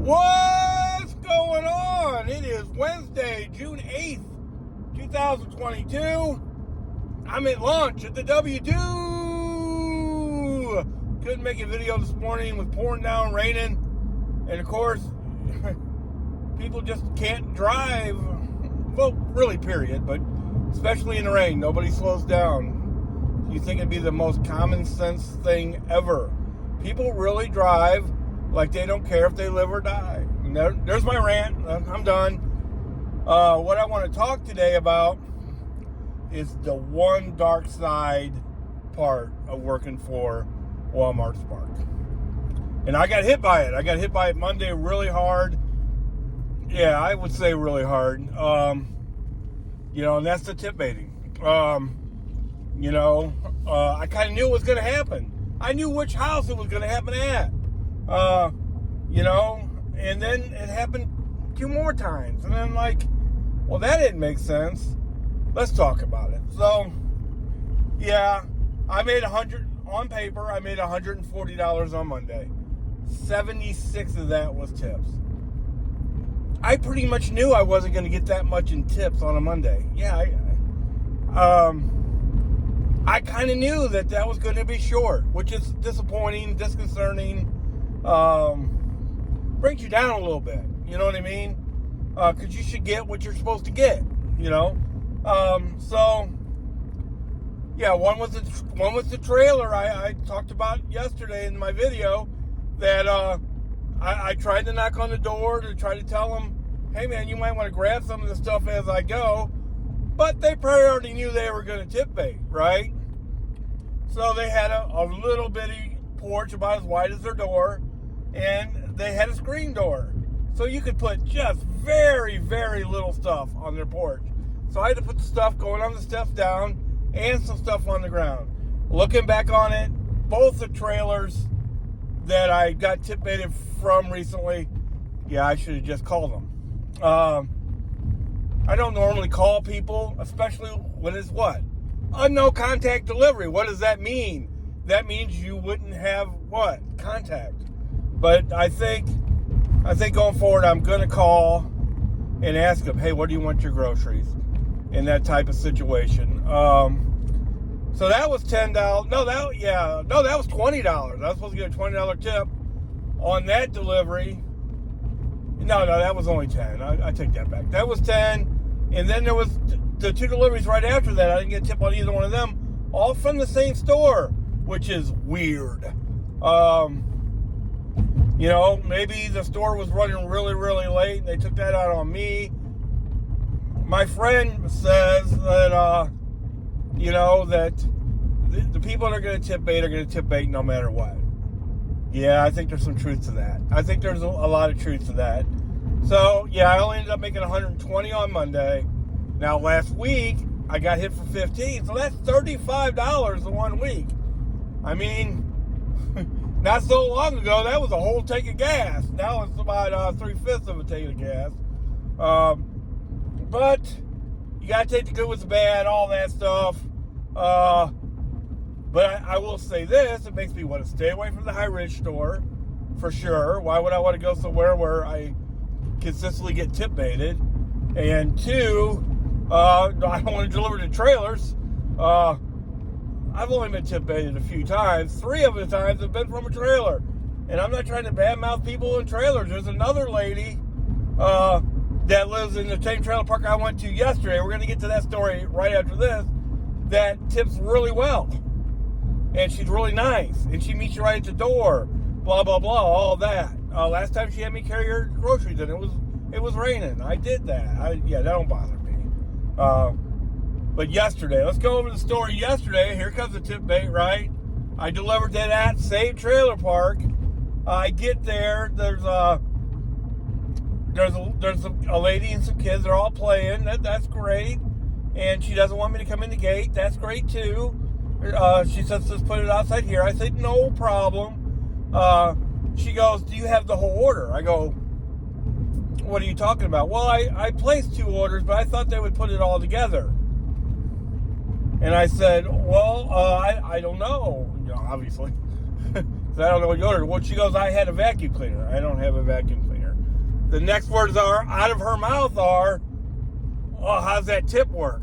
What's going on? It is Wednesday, June 8th, 2022. I'm at lunch at the W2. Couldn't make a video this morning with pouring down, raining. And of course, people just can't drive. Well, really, period. But especially in the rain, nobody slows down. You think it'd be the most common sense thing ever. People really drive like they don't care if they live or die. And there's my rant. I'm done. What I want to talk today about is the one dark side part of working for Walmart Spark. And I got hit by it. I got hit by it Monday really hard. Yeah, I would say really hard. And that's the tip baiting. I kind of knew it was going to happen. I knew which house it was going to happen at. And then it happened 2 more times. And I'm like, well, that didn't make sense. Let's talk about it. So, yeah, I made on paper, I made $140 on Monday. 76 of that was tips. I pretty much knew I wasn't going to get that much in tips on a Monday. Yeah, I kind of knew that was going to be short, which is disappointing, disconcerting, brings you down a little bit, you know what I mean? Because you should get what you're supposed to get, So, yeah, one was the trailer I talked about yesterday in my video that I tried to knock on the door to try to tell them, hey man, you might want to grab some of the stuff as I go, but they probably already knew they were going to tip bait, right? So they had a little bitty porch about as wide as their door, and they had a screen door. So you could put just very, very little stuff on their porch. So I had to put the stuff going on the steps down and some stuff on the ground. Looking back on it, both the trailers that I got tip baited from recently, yeah, I should have just called them. I don't normally call people, especially when it's what? A no contact delivery. What does that mean? That means you wouldn't have what? Contact. But I think going forward, I'm going to call and ask them, hey, what do you want your groceries? In that type of situation. So that was $10. That was $20. I was supposed to get a $20 tip on that delivery. No, that was only 10. I take that back. That was 10. And then there was the 2 deliveries right after that. I didn't get a tip on either one of them. All from the same store, which is weird. Maybe the store was running really, really late and they took that out on me. My friend says that, that the people that are going to tip bait are going to tip bait no matter what. Yeah, I think there's some truth to that. I think there's a lot of truth to that. So, yeah, I only ended up making $120 on Monday. Now, last week, I got hit for $15, so that's $35 in 1 week. I mean, not so long ago, that was a whole tank of gas. Now it's about 3/5 of a tank of gas. But you got to take the good with the bad, all that stuff. But I will say this, it makes me want to stay away from the High Ridge store, for sure. Why would I want to go somewhere where I consistently get tip baited? And 2, I don't want to deliver to trailers. I've only been tip baited a few times. 3 of the times have been from a trailer. And I'm not trying to badmouth people in trailers. There's another lady that lives in the same trailer park I went to yesterday. We're going to get to that story right after this. That tips really well. And she's really nice. And she meets you right at the door. Blah, blah, blah, all that. Last time she had me carry her groceries and it was raining. I did that. That don't bother me. But yesterday, let's go over the story yesterday. Here comes the tip bait, right? I delivered to that same trailer park. I get there. There's a lady and some kids. They're all playing. That's great. And she doesn't want me to come in the gate. That's great too. She says, let's put it outside here. I said, no problem. She goes, do you have the whole order? I go, what are you talking about? Well, I placed 2 orders, but I thought they would put it all together. And I said, well, I don't know, obviously. I don't know what you ordered. Well, she goes, I had a vacuum cleaner. I don't have a vacuum cleaner. the next words are out of her mouth are, "Oh, how's that tip work?"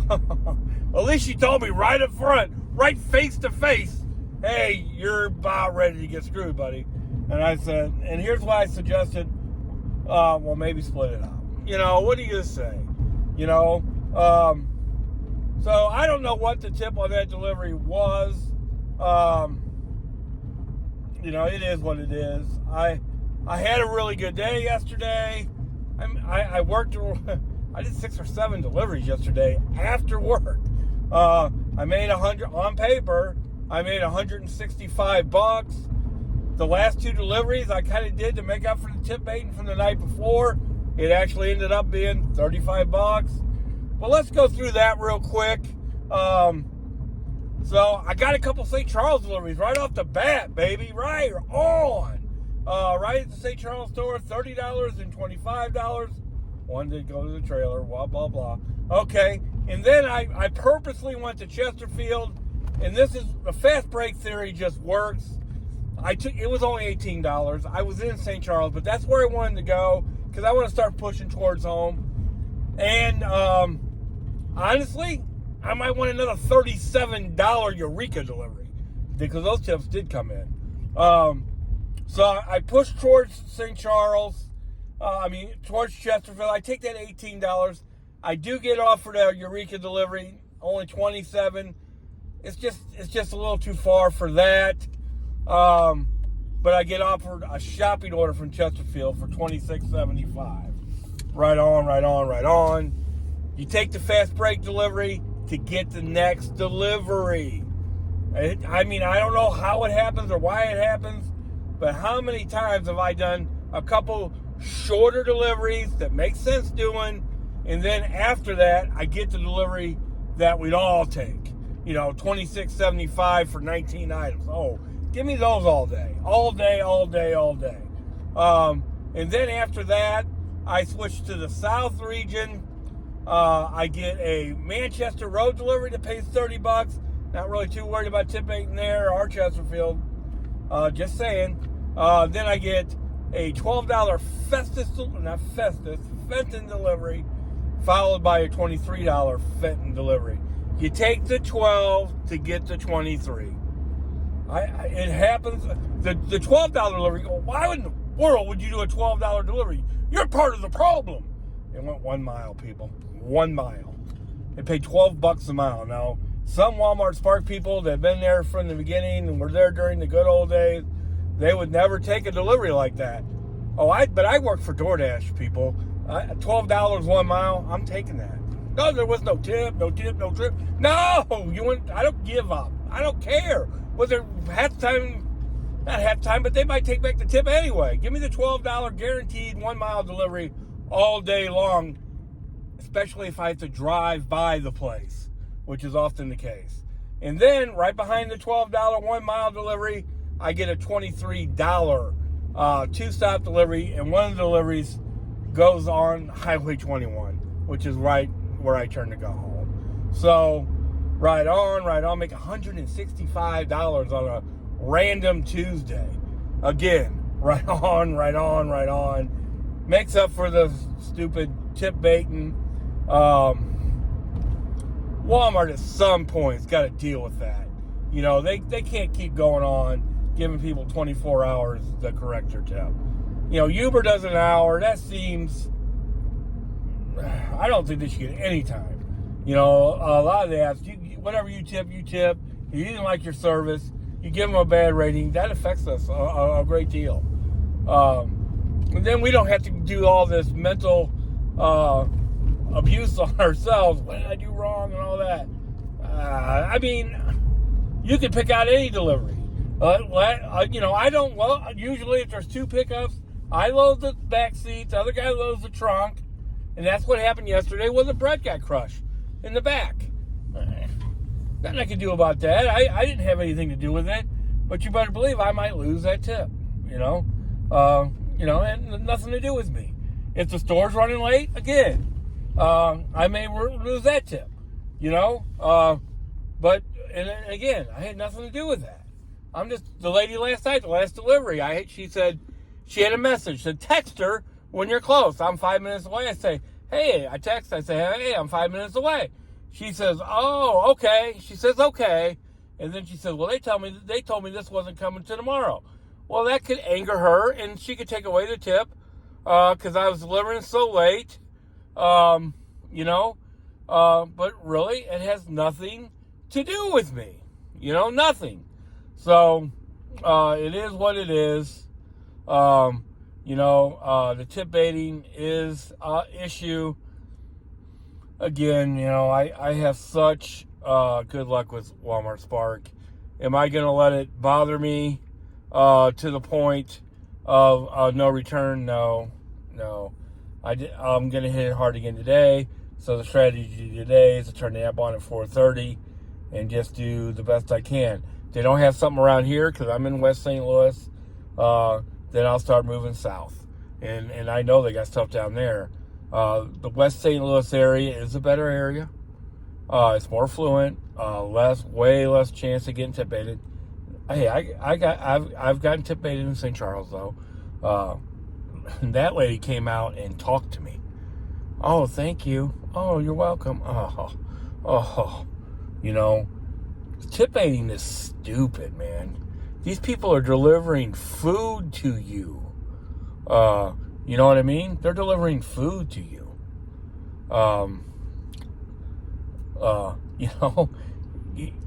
At least she told me right up front, right face to face, "Hey, you're about ready to get screwed, buddy." And I said, and here's why I suggested, well, maybe split it up. You know, what are you going to say? You know, so I don't know what the tip on that delivery was. You know, it is what it is. I had a really good day yesterday. I worked, I did 6 or 7 deliveries yesterday after work. I made 100 on paper. I made $165. The last 2 deliveries I kind of did to make up for the tip baiting from the night before. It actually ended up being $35. But let's go through that real quick. So I got a couple St. Charles deliveries right off the bat, baby. Right on. Right at the St. Charles store, $30 and $25. One did go to the trailer, blah, blah, blah. Okay, and then I purposely went to Chesterfield, and this is, the fast break theory just works. It was only $18. I was in St. Charles, but that's where I wanted to go, because I want to start pushing towards home. And honestly, I might want another $37 Eureka delivery, because those tips did come in. So I pushed towards St. Charles, towards Chesterfield. I take that $18. I do get offered a Eureka delivery, only $27. It's just a little too far for that. But I get offered a shopping order from Chesterfield for $26.75. Right on, right on, right on. You take the fast break delivery to get the next delivery. I don't know how it happens or why it happens, but how many times have I done a couple shorter deliveries that make sense doing, and then after that, I get the delivery that we'd all take. You know, $26.75 for 19 items. Oh, give me those all day. All day, all day, all day. And then after that, I switch to the South region. I get a Manchester Road delivery that pays $30. Not really too worried about tip baiting there or Chesterfield. Just saying. Then I get a $12 Fenton delivery, followed by a $23 Fenton delivery. You take the 12 to get the 23. It happens. The $12 delivery, why in the world would you do a $12 delivery? You're part of the problem. It went 1 mile, people. 1 mile. They paid $12 a mile. Now, some Walmart Spark people that have been there from the beginning and were there during the good old days, they would never take a delivery like that. But I work for DoorDash, people. $12 1 mile, I'm taking that. No, there was no tip, no tip, no trip. No, I don't give up. I don't care. Whether not half time, but they might take back the tip anyway. Give me the $12 guaranteed 1 mile delivery all day long, especially if I have to drive by the place, which is often the case. And then right behind the $12 1 mile delivery, I get a $23 2-stop delivery, and one of the deliveries goes on Highway 21, which is right where I turn to go home. So right on, make $165 on a random Tuesday. Again, right on. Makes up for the stupid tip baiting. Walmart at some point's got to deal with that. You know, they can't keep going on giving people 24 hours to correct their tip. You know, Uber does an hour. That seems, I don't think they should get any time. You know, a lot of the apps, whatever you tip. If you didn't like your service, you give them a bad rating. That affects us a great deal. And then we don't have to do all this mental abuse on ourselves. What did I do wrong and all that? You can pick out any delivery. I don't load. Usually, if there's 2 pickups, I load the back seat, the other guy loads the trunk, and that's what happened yesterday when the bread got crushed in the back. Nothing I can do about that. I didn't have anything to do with it, but you better believe I might lose that tip. And nothing to do with me. If the store's running late, again, I may lose that tip. But again, I had nothing to do with that. I'm just the lady last night, the last delivery. She said, She had a message to text her when you're close. I'm 5 minutes away. I say, hey, I say, hey, I'm 5 minutes away. She says, oh, okay. She says, okay. And then she says, well, they told me this wasn't coming to tomorrow. Well, that could anger her, and she could take away the tip because I was delivering so late, but really, it has nothing to do with me, nothing. So it is what it is. The tip baiting is an issue. Again, I have such good luck with Walmart Spark. Am I going to let it bother me to the point of no return? No. I'm going to hit it hard again today. So the strategy today is to turn the app on at 4:30 and just do the best I can. If they don't have something around here because I'm in West St. Louis, then I'll start moving south. And I know they got stuff down there. The West St. Louis area is a better area. It's more fluent, way less chance of getting tip baited. Hey, I've gotten tip baited in St. Charles though. That lady came out and talked to me. Oh, thank you. Oh, you're welcome. Tip baiting is stupid, man. These people are delivering food to you. You know what I mean? They're delivering food to you.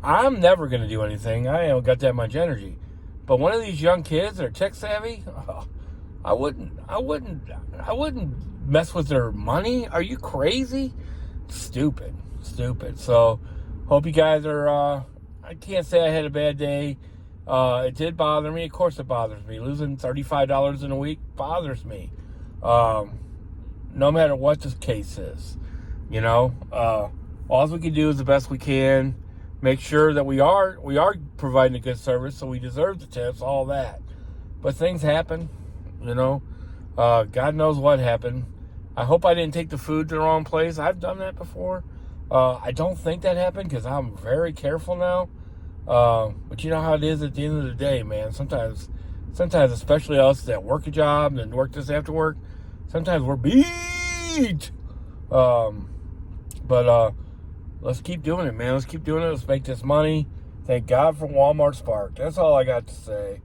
I'm never going to do anything. I don't got that much energy. But one of these young kids that are tech savvy, I wouldn't mess with their money. Are you crazy? Stupid. So, hope you guys are, I can't say I had a bad day. It did bother me. Of course it bothers me. Losing $35 in a week bothers me. No matter what the case is. All we can do is the best we can. Make sure that we are providing a good service, so we deserve the tips, all that. But things happen, God knows what happened. I hope I didn't take the food to the wrong place. I've done that before. I don't think that happened because I'm very careful now. But you know how it is at the end of the day, man. Sometimes, especially us that work a job and work this after work, sometimes we're beat. But let's keep doing it, man. Let's keep doing it. Let's make this money. Thank God for Walmart Spark. That's all I got to say.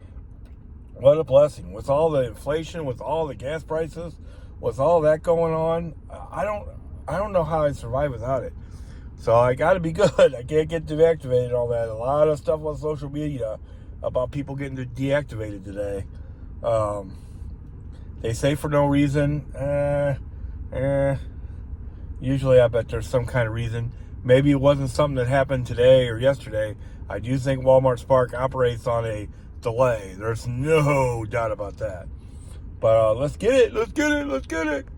What a blessing. With all the inflation, with all the gas prices, with all that going on, I don't know how I survive without it. So I got to be good. I can't get deactivated and all that. A lot of stuff on social media about people getting deactivated today. They say for no reason. Usually I bet there's some kind of reason. Maybe it wasn't something that happened today or yesterday. I do think Walmart Spark operates on a delay. There's no doubt about that. But let's get it.